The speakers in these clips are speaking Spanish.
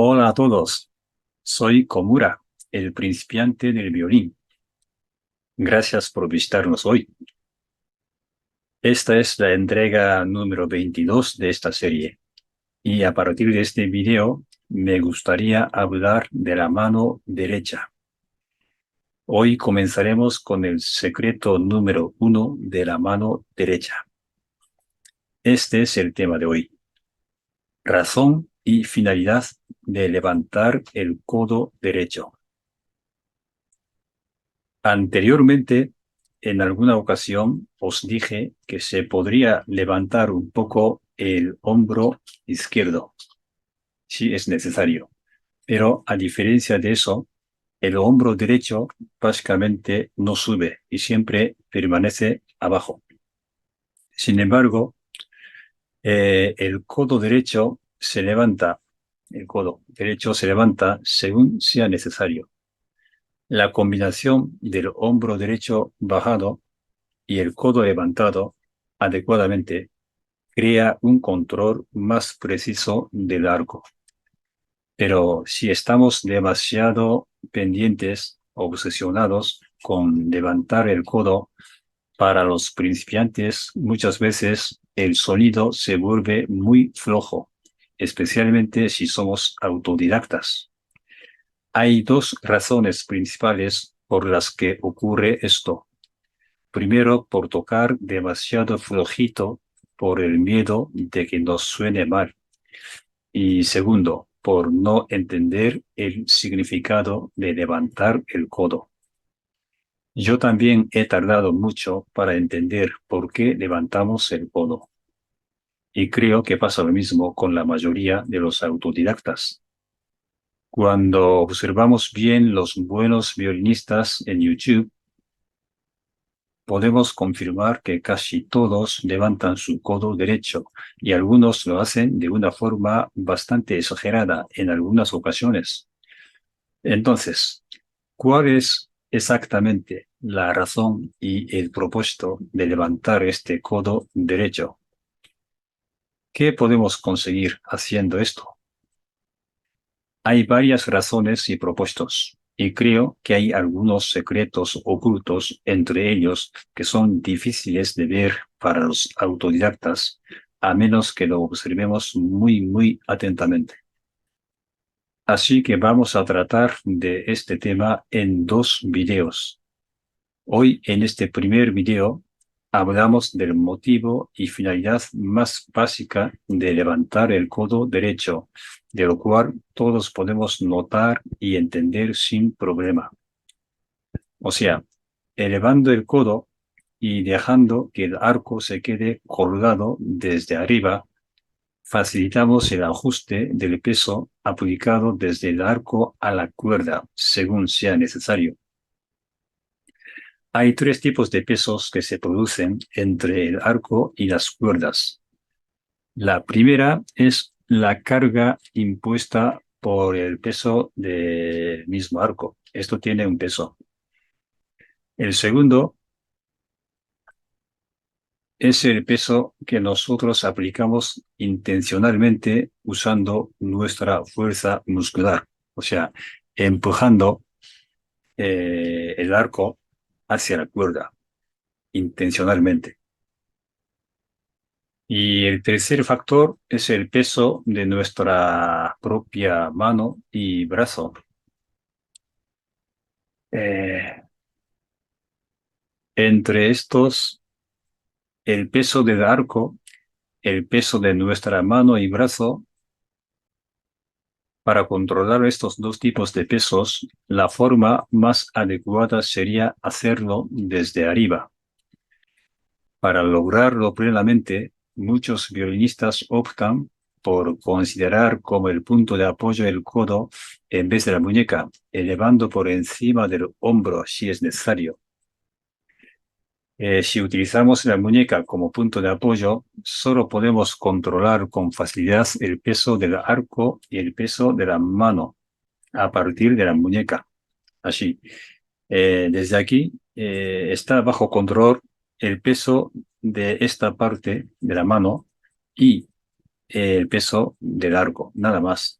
Hola a todos, soy Komura, el principiante del violín. Gracias por visitarnos hoy. Esta es la entrega número 22 de esta serie y a partir de este video me gustaría hablar de la mano derecha. Hoy comenzaremos con el secreto número 1 de la mano derecha. Este es el tema de hoy. Razón y finalidad de levantar el codo derecho. Anteriormente, en alguna ocasión, os dije que se podría levantar un poco el hombro izquierdo, si es necesario. Pero a diferencia de eso, el hombro derecho básicamente no sube y siempre permanece abajo. Sin embargo, el codo derecho se levanta, el codo derecho se levanta según sea necesario. La combinación del hombro derecho bajado y el codo levantado adecuadamente crea un control más preciso del arco. Pero si estamos demasiado pendientes, obsesionados con levantar el codo, para los principiantes muchas veces el sonido se vuelve muy flojo, especialmente si somos autodidactas. Hay dos razones principales por las que ocurre esto. Primero, por tocar demasiado flojito por el miedo de que nos suene mal. Y segundo, por no entender el significado de levantar el codo. Yo también he tardado mucho para entender por qué levantamos el codo. Y creo que pasa lo mismo con la mayoría de los autodidactas. Cuando observamos bien los buenos violinistas en YouTube, podemos confirmar que casi todos levantan su codo derecho y algunos lo hacen de una forma bastante exagerada en algunas ocasiones. Entonces, ¿cuál es exactamente la razón y el propósito de levantar este codo derecho? ¿Qué podemos conseguir haciendo esto? Hay varias razones y propósitos, y creo que hay algunos secretos ocultos entre ellos que son difíciles de ver para los autodidactas, a menos que lo observemos muy atentamente. Así que vamos a tratar de este tema en dos videos. Hoy, en este primer video, hablamos del motivo y finalidad más básica de levantar el codo derecho, de lo cual todos podemos notar y entender sin problema. O sea, elevando el codo y dejando que el arco se quede colgado desde arriba, facilitamos el ajuste del peso aplicado desde el arco a la cuerda, según sea necesario. Hay tres tipos de pesos que se producen entre el arco y las cuerdas. La primera es la carga impuesta por el peso del mismo arco. Esto tiene un peso. El segundo es el peso que nosotros aplicamos intencionalmente usando nuestra fuerza muscular, o sea, empujando el arco hacia la cuerda intencionalmente. Y el tercer factor es el peso de nuestra propia mano y brazo. Eh, Entre estos, el peso del arco, el peso de nuestra mano y brazo. Para controlar estos dos tipos de pesos, la forma más adecuada sería hacerlo desde arriba. Para lograrlo plenamente, muchos violinistas optan por considerar como el punto de apoyo el codo en vez de la muñeca, elevando por encima del hombro si es necesario. Si utilizamos la muñeca como punto de apoyo, solo podemos controlar con facilidad el peso del arco y el peso de la mano a partir de la muñeca. Así, desde aquí está bajo control el peso de esta parte de la mano y el peso del arco, nada más.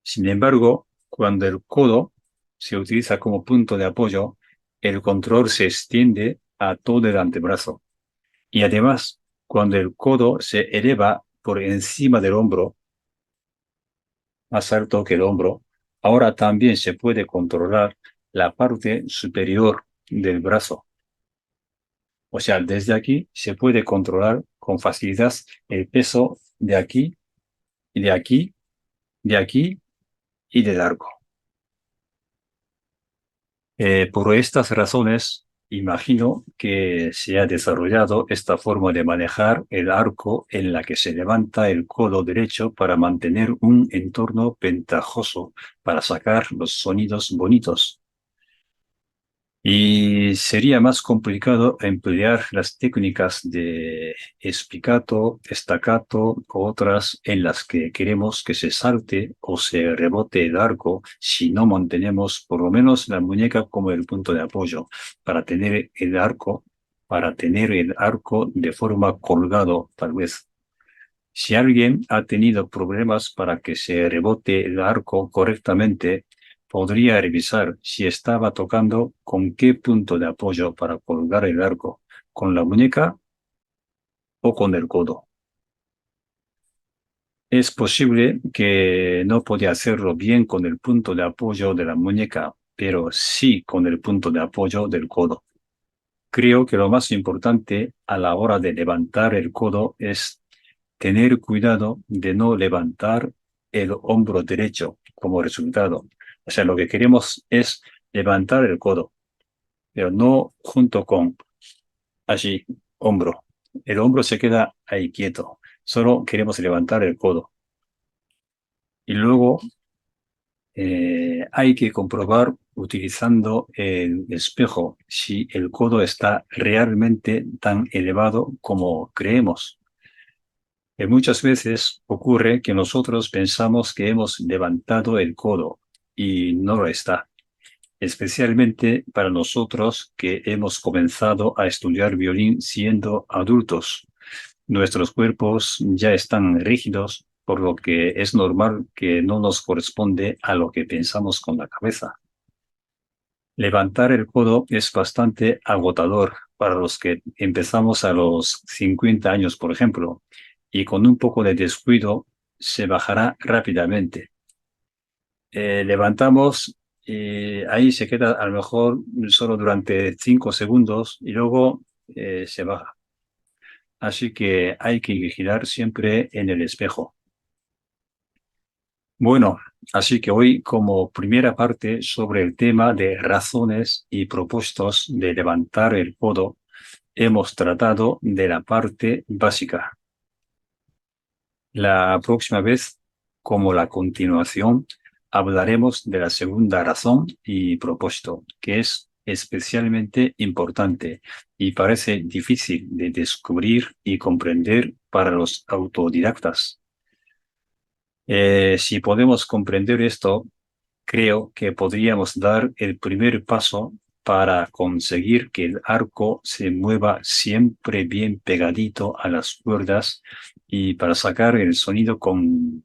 Sin embargo, cuando el codo se utiliza como punto de apoyo, el control se extiende a todo el antebrazo. Y además, cuando el codo se eleva por encima del hombro, más alto que el hombro, ahora también se puede controlar la parte superior del brazo. O sea, desde aquí se puede controlar con facilidad el peso de aquí y de aquí, de aquí y del arco. Por estas razones, imagino que se ha desarrollado esta forma de manejar el arco en la que se levanta el codo derecho para mantener un entorno ventajoso para sacar los sonidos bonitos. Y sería más complicado emplear las técnicas de spiccato, staccato o otras en las que queremos que se salte o se rebote el arco si no mantenemos por lo menos la muñeca como el punto de apoyo para tener el arco de forma colgado, tal vez. Si alguien ha tenido problemas para que se rebote el arco correctamente, podría revisar si estaba tocando con qué punto de apoyo para colgar el arco, con la muñeca o con el codo. Es posible que no podía hacerlo bien con el punto de apoyo de la muñeca, pero sí con el punto de apoyo del codo. Creo que lo más importante a la hora de levantar el codo es tener cuidado de no levantar el hombro derecho como resultado. O sea, lo que queremos es levantar el codo, pero no junto con allí, hombro. El hombro se queda ahí quieto. Solo queremos levantar el codo. Y luego hay que comprobar utilizando el espejo si el codo está realmente tan elevado como creemos. Muchas veces ocurre que nosotros pensamos que hemos levantado el codo y no lo está, especialmente para nosotros que hemos comenzado a estudiar violín siendo adultos. Nuestros cuerpos ya están rígidos, por lo que es normal que no nos corresponde a lo que pensamos con la cabeza. Levantar el codo es bastante agotador para los que empezamos a los 50 años, por ejemplo, y con un poco de descuido se bajará rápidamente. Levantamos y ahí se queda a lo mejor solo durante 5 segundos y luego se baja. Así que hay que vigilar siempre en el espejo. Bueno, así que hoy como primera parte sobre el tema de razones y propuestos de levantar el codo, hemos tratado de la parte básica. La próxima vez, como la continuación, hablaremos de la segunda razón y propósito, que es especialmente importante y parece difícil de descubrir y comprender para los autodidactas. Si podemos comprender esto, creo que podríamos dar el primer paso para conseguir que el arco se mueva siempre bien pegadito a las cuerdas y para sacar el sonido con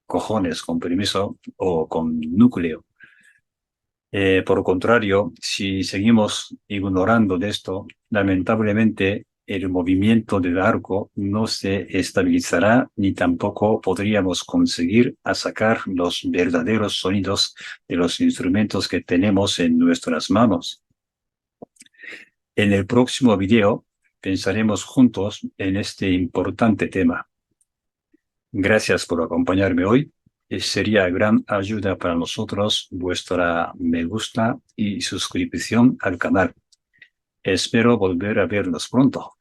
cojones, con permiso, o con núcleo. Por el contrario, si seguimos ignorando de esto, lamentablemente el movimiento del arco no se estabilizará ni tampoco podríamos conseguir a sacar los verdaderos sonidos de los instrumentos que tenemos en nuestras manos. En el próximo video pensaremos juntos en este importante tema. Gracias por acompañarme hoy. Sería gran ayuda para nosotros vuestra me gusta y suscripción al canal. Espero volver a vernos pronto.